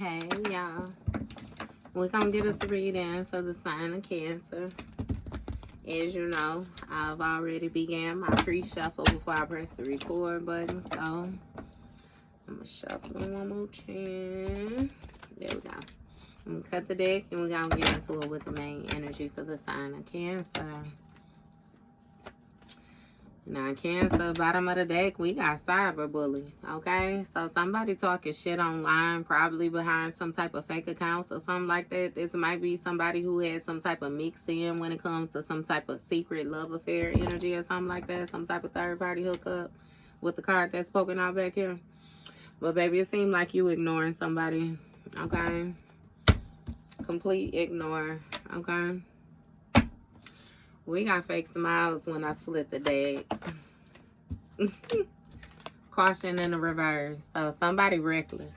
Hey y'all, we're gonna get us a reading for the sign of Cancer. As you know, I've already began my pre-shuffle before I press the record button, so I'm gonna shuffle one more time. There we go. I'm gonna cut the deck and we're gonna get into it with the main energy for the sign of Cancer. Now, Cancer, bottom of the deck, we got cyberbully, okay? So somebody talking shit online, probably behind some type of fake accounts or something like that. This might be somebody who had some type of mix-in when it comes to some type of secret love affair energy or something like that. Some type of third-party hookup with the card that's poking out back here. But, baby, it seemed like you ignoring somebody, okay? Complete ignore, okay? We got fake smiles when I split the deck. Caution in the reverse. So somebody reckless.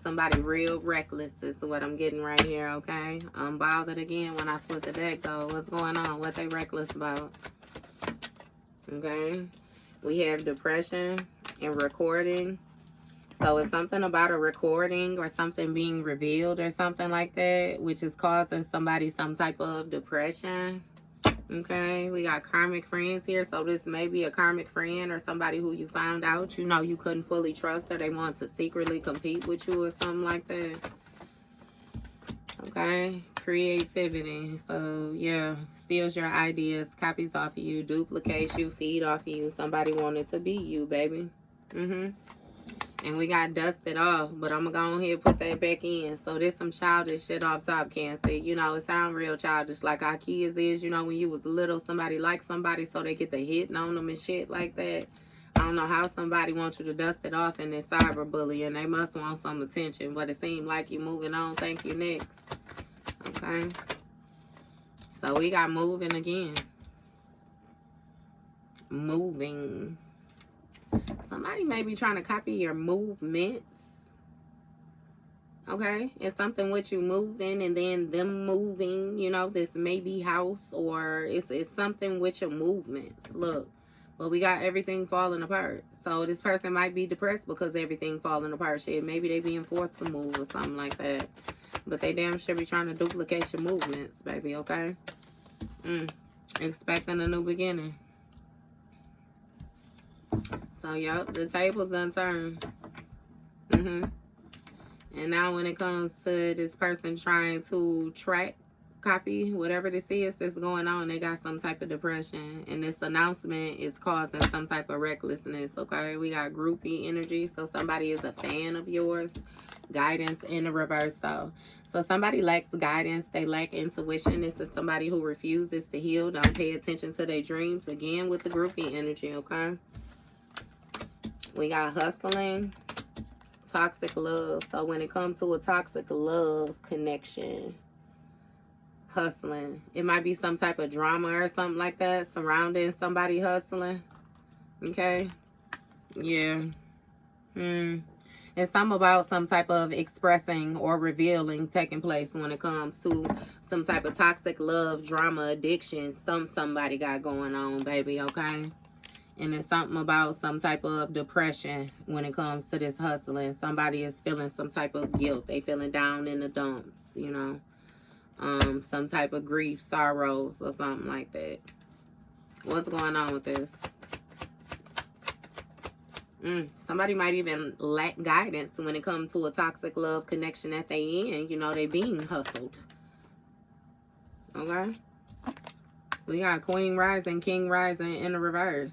Somebody real reckless is what I'm getting right here, okay? I'm bothered again when I split the deck, though. What's going on? What they reckless about? Okay? We have depression and recording. So it's something about a recording or something being revealed or something like that, which is causing somebody some type of depression. Okay, we got karmic friends here, so this may be a karmic friend or somebody who you found out, you know, you couldn't fully trust, or they want to secretly compete with you or something like that. Okay, creativity. So, yeah, steals your ideas, copies off of you, duplicates you, feed off of you. Somebody wanted to be you, baby. And we got dusted off, but I'm going to go ahead and put that back in. So there's some childish shit off top, Cancer. You know, it sound real childish like our kids is. You know, when you was little, somebody liked somebody, so they get the hitting on them and shit like that. I don't know how somebody wants you to dust it off and it's cyberbullying. They must want some attention, but it seemed like you moving on. Thank you, next. Okay. So we got moving again. Moving. Somebody may be trying to copy your movements. Okay? It's something with you moving and then them moving. You know, this may be house, or it's something with your movements. Look. But we got everything falling apart. So this person might be depressed because everything falling apart. Shit, maybe they being forced to move or something like that. But they damn sure be trying to duplicate your movements, baby, okay? Expecting a new beginning. So, yup, the table's unturned. And now when it comes to this person trying to track, copy, whatever this is that's going on, they got some type of depression. And this announcement is causing some type of recklessness, okay? We got groupie energy, so somebody is a fan of yours. Guidance in the reverse, though. So somebody lacks guidance. They lack intuition. This is somebody who refuses to heal. Don't pay attention to their dreams. Again, with the groupie energy, okay? We got hustling, toxic love. So when it comes to a toxic love connection, hustling, it might be some type of drama or something like that surrounding somebody hustling. Okay? Yeah. It's something about some type of expressing or revealing taking place when it comes to some type of toxic love, drama, addiction. Somebody got going on, baby, okay? And it's something about some type of depression when it comes to this hustling. Somebody is feeling some type of guilt. They feeling down in the dumps, you know. Some type of grief, sorrows, or something like that. What's going on with this? Somebody might even lack guidance when it comes to a toxic love connection that they in. You know, they being hustled. Okay? We got Queen Rising, King Rising in the reverse.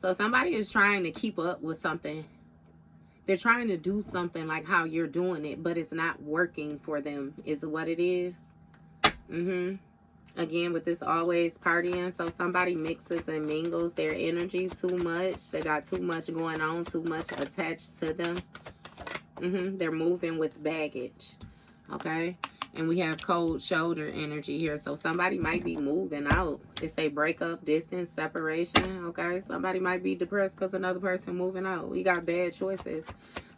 So somebody is trying to keep up with something. They're trying to do something like how you're doing it, but it's not working for them, is what it is. Again, with this always partying, so somebody mixes and mingles their energy too much. They got too much going on, too much attached to them. They're moving with baggage. Okay? And we have cold shoulder energy here. So somebody might be moving out. They say breakup, distance, separation. Okay? Somebody might be depressed because another person moving out. We got bad choices.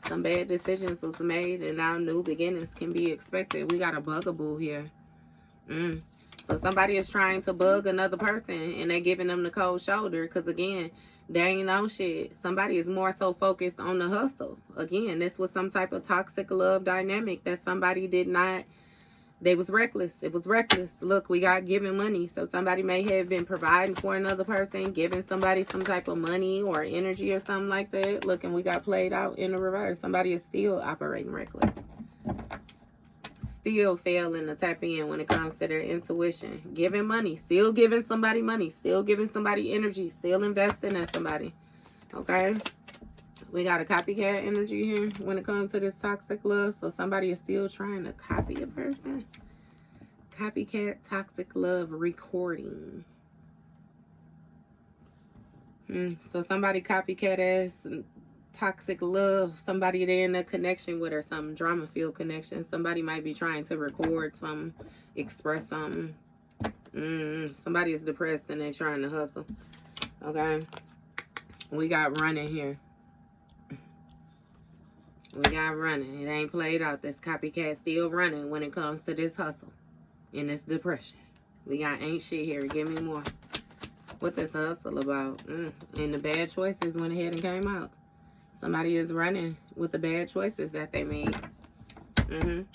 Some bad decisions was made, and now new beginnings can be expected. We got a bugaboo here. So somebody is trying to bug another person, and they're giving them the cold shoulder because, again, They ain't no shit. Somebody is more so focused on the hustle. Again, this was some type of toxic love dynamic that somebody did not. They was reckless. It was reckless. Look, we got giving money. So somebody may have been providing for another person, giving somebody some type of money or energy or something like that. Look, and we got played out in the reverse. Somebody is still operating reckless. Still failing to tap in when it comes to their intuition. Giving money. Still giving somebody money. Still giving somebody energy. Still investing in somebody. Okay? We got a copycat energy here when it comes to this toxic love. So somebody is still trying to copy a person. Copycat toxic love recording. So somebody copycat ass toxic love. Somebody they're in a connection with or something. Drama filled connection. Somebody might be trying to record something. Express something. Somebody is depressed and they're trying to hustle. Okay. We got running here. We got running. It ain't played out. This copycat still running when it comes to this hustle and this depression. We got ain't shit here. Give me more. What this hustle about? And the bad choices went ahead and came out. Somebody is running with the bad choices that they made. And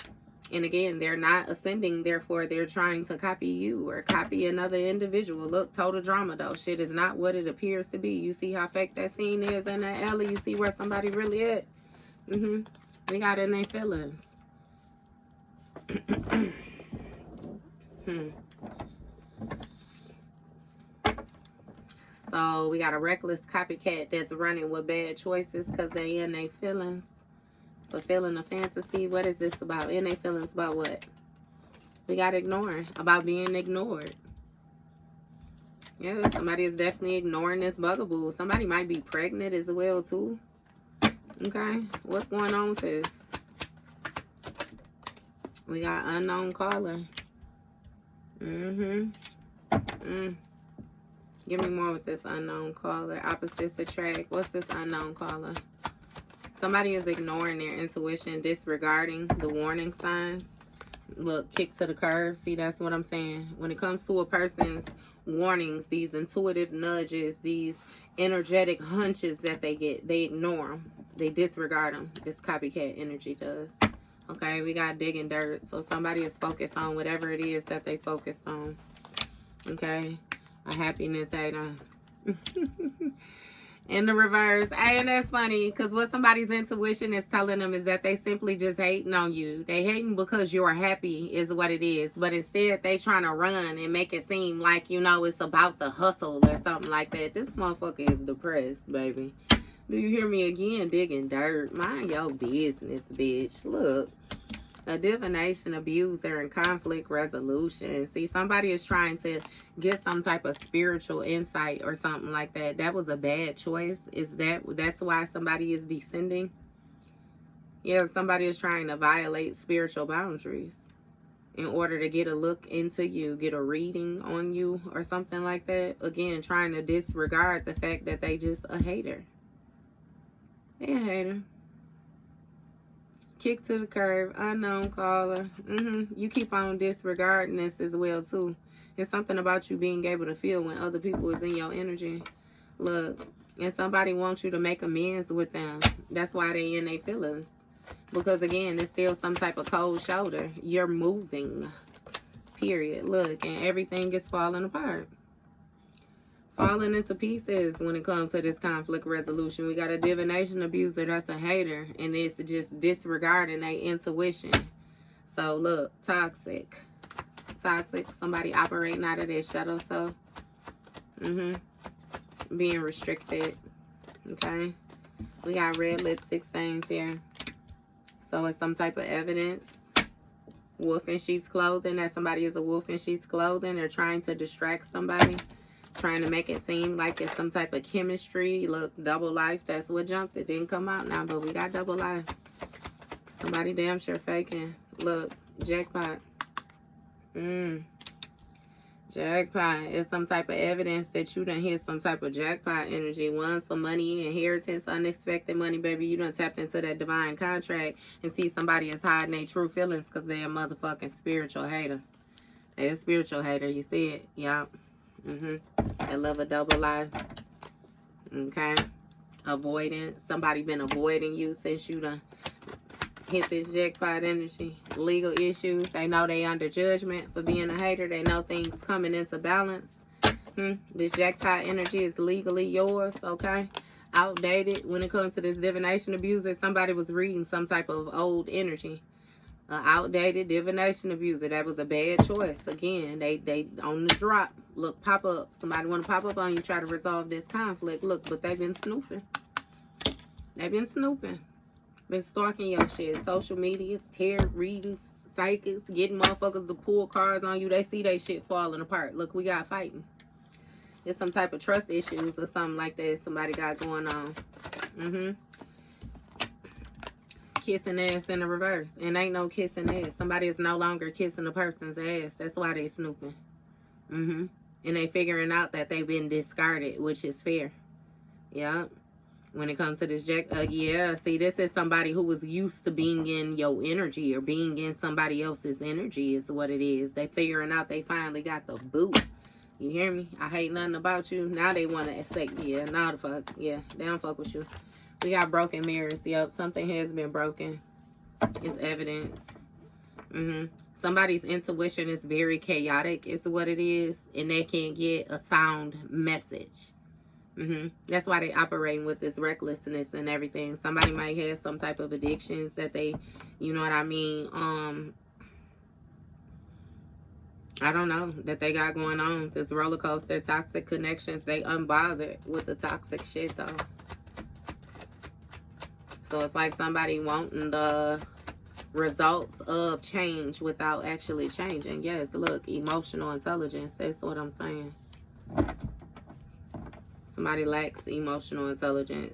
again, they're not ascending. Therefore, they're trying to copy you or copy another individual. Look, total drama, though. Shit is not what it appears to be. You see how fake that scene is in that alley? You see where somebody really at? They got in their feelings. So we got a reckless copycat that's running with bad choices because they in their feelings. Fulfilling a fantasy. What is this about? In their feelings about what? We got ignoring. About being ignored. Yeah, somebody is definitely ignoring this bugaboo. Somebody might be pregnant as well too. Okay, what's going on with this? We got unknown caller. Give me more with this unknown caller. Opposites attract. What's this unknown caller? Somebody is ignoring their intuition, disregarding the warning signs. Look, kick to the curb. See, that's what I'm saying. When it comes to a person's warnings, these intuitive nudges, these energetic hunches that they get, they ignore them. They disregard them. This copycat energy does. Okay, we got digging dirt. So somebody is focused on whatever it is that they focused on. Okay, a happiness hater. In the reverse. And that's funny because what somebody's intuition is telling them is that they simply just hating on you. They hating because you're happy is what it is. But instead they trying to run and make it seem like, you know, it's about the hustle or something like that. This motherfucker is depressed, baby. Do you hear me again? Digging dirt. Mind your business, bitch. Look. A divination, abuser, and conflict resolution. See, somebody is trying to get some type of spiritual insight or something like that. That was a bad choice. That's why somebody is descending? Yeah, somebody is trying to violate spiritual boundaries in order to get a look into you, get a reading on you or something like that. Again, trying to disregard the fact that they just a hater. They a hater. Kick to the curb, unknown caller. You keep on disregarding this as well too. It's something about you being able to feel when other people is in your energy. Look, and somebody wants you to make amends with them. That's why they in their feelings. Because again, it's still some type of cold shoulder. You're moving. Period. Look, and everything is falling apart. Falling into pieces when it comes to this conflict resolution. We got a divination abuser that's a hater, and it's just disregarding their intuition. So look, toxic, somebody operating out of their shadow self. Being restricted. Okay, we got red lipstick stains here, so it's some type of evidence. Wolf in sheep's clothing, that somebody is a wolf in sheep's clothing. They're trying to distract somebody, trying to make it seem like it's some type of chemistry. Look, double life, that's what jumped. It didn't come out now, but we got double life. Somebody damn sure faking. Look, jackpot. Jackpot is some type of evidence that you done hit some type of jackpot energy. Won some money, inheritance, unexpected money, baby. You done tapped into that divine contract and see somebody is hiding their true feelings because they're a motherfucking spiritual hater. They're a spiritual hater. You see it? Yup. They love a double life. Okay? Avoidance. Somebody been avoiding you since you done hit this jackpot energy. Legal issues. They know they under judgment for being a hater. They know things coming into balance. This jackpot energy is legally yours, okay? Outdated when it comes to this divination abuser. Somebody was reading some type of old energy. Outdated divination abuser. That was a bad choice. Again, they on the drop. Look, pop up. Somebody want to pop up on you, try to resolve this conflict. Look, but they've been snooping. They've been snooping. Been stalking your shit. Social media, tarot readings, psychics, getting motherfuckers to pull cards on you. They see they shit falling apart. Look, we got fighting. It's some type of trust issues or something like that somebody got going on. Kissing ass in the reverse. And ain't no kissing ass. Somebody is no longer kissing a person's ass. That's why they snooping. And they figuring out that they've been discarded, which is fair. Yeah. When it comes to this yeah, see, this is somebody who was used to being in your energy or being in somebody else's energy is what it is. They figuring out they finally got the boot. You hear me? I hate nothing about you. Now they want to expect, yeah, now the fuck, yeah, they don't fuck with you. We got broken mirrors. Yep, something has been broken. It's evidence. Somebody's intuition is very chaotic, is what it is, and they can't get a sound message. That's why they operating with this recklessness and everything. Somebody might have some type of addictions that they, you know what I mean, I don't know, that they got going on. This roller coaster, toxic connections, they unbothered with the toxic shit though. So it's like somebody wanting the results of change without actually changing. Yes, look, emotional intelligence, that's what I'm saying. Somebody lacks emotional intelligence.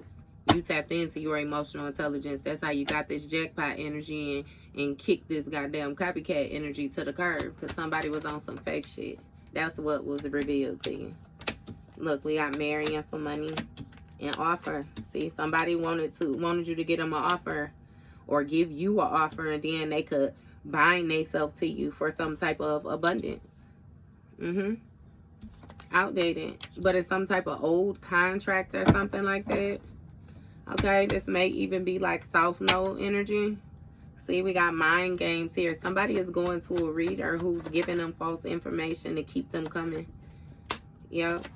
You tapped into your emotional intelligence. That's how you got this jackpot energy and kicked this goddamn copycat energy to the curb because somebody was on some fake shit. That's what was revealed to you. Look, we got marrying for money and offer. See, somebody wanted you to get them an offer or give you an offer, and then they could bind themselves to you for some type of abundance. Outdated, but it's some type of old contract or something like that. Okay, this may even be like South Node energy. See, we got mind games here. Somebody is going to a reader who's giving them false information to keep them coming. Yep.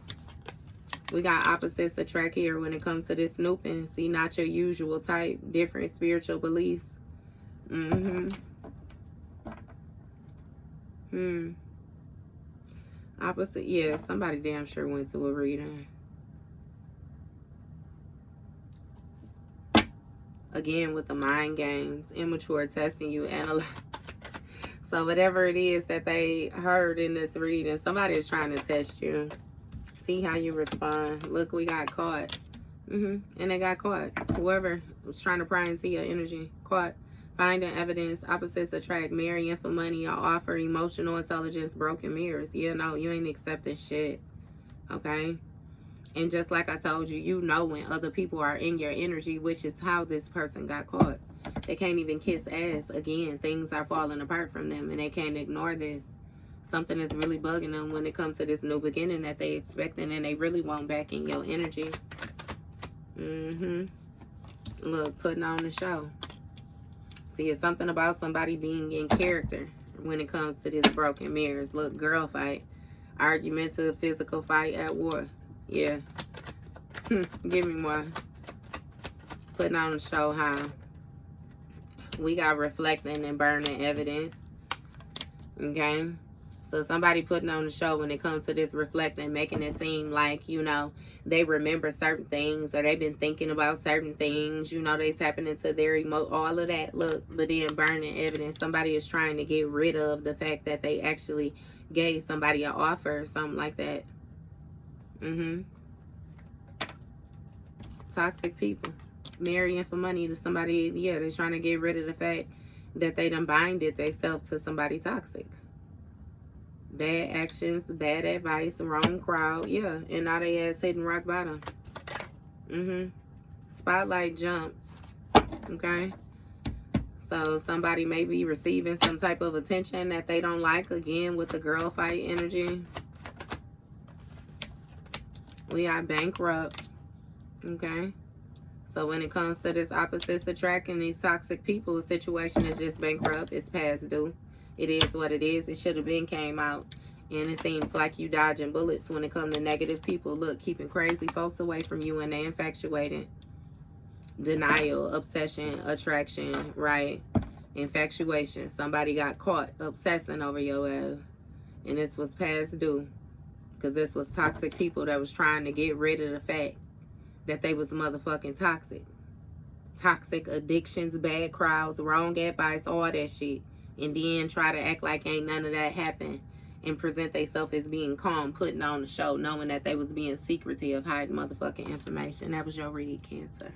We got opposites attract here when it comes to this snooping. See, not your usual type. Different spiritual beliefs. Opposite, yeah, somebody damn sure went to a reading. Again, with the mind games, immature testing you, analyze. So whatever it is that they heard in this reading, somebody is trying to test you. See how you respond. Look, we got caught. And they got caught. Whoever was trying to pry into your energy, caught. Finding evidence, opposites attract, marrying for money, or offer, emotional intelligence, broken mirrors. Yeah, no, you ain't accepting shit. Okay? And just like I told you, you know when other people are in your energy, which is how this person got caught. They can't even kiss ass. Again, things are falling apart from them, and they can't ignore this. Something is really bugging them when it comes to this new beginning that they expecting, and they really want back in your energy. Look, putting on the show. See, it's something about somebody being in character when it comes to this broken mirrors. Look, girl fight. Argumentative, physical fight at war. Yeah. Give me one. Putting on the show how. We got reflecting and burning evidence. Okay? So somebody putting on the show when it comes to this reflecting, making it seem like, you know, they remember certain things or they've been thinking about certain things. You know, they tapping into their all of that. Look, but then burning evidence. Somebody is trying to get rid of the fact that they actually gave somebody an offer or something like that. Toxic people. Marrying for money to somebody. Yeah, they're trying to get rid of the fact that they done binded themselves to somebody toxic. Bad actions, bad advice, wrong crowd. Yeah, and now they ass hitting rock bottom. Spotlight jumped. Okay? So somebody may be receiving some type of attention that they don't like. Again, with the girl fight energy. We are bankrupt. Okay? So when it comes to this opposites attracting, these toxic people, the situation is just bankrupt. It's past due. It is what it is. It should have been came out. And it seems like you dodging bullets when it comes to negative people. Look, keeping crazy folks away from you and they infatuated. Denial, obsession, attraction, right? Infatuation. Somebody got caught obsessing over your ass. And this was past due. Because this was toxic people that was trying to get rid of the fact that they was motherfucking toxic. Toxic addictions, bad crowds, wrong advice, all that shit. And then try to act like ain't none of that happened and present themselves as being calm, putting on the show, knowing that they was being secretive, hiding motherfucking information. That was your read, Cancer.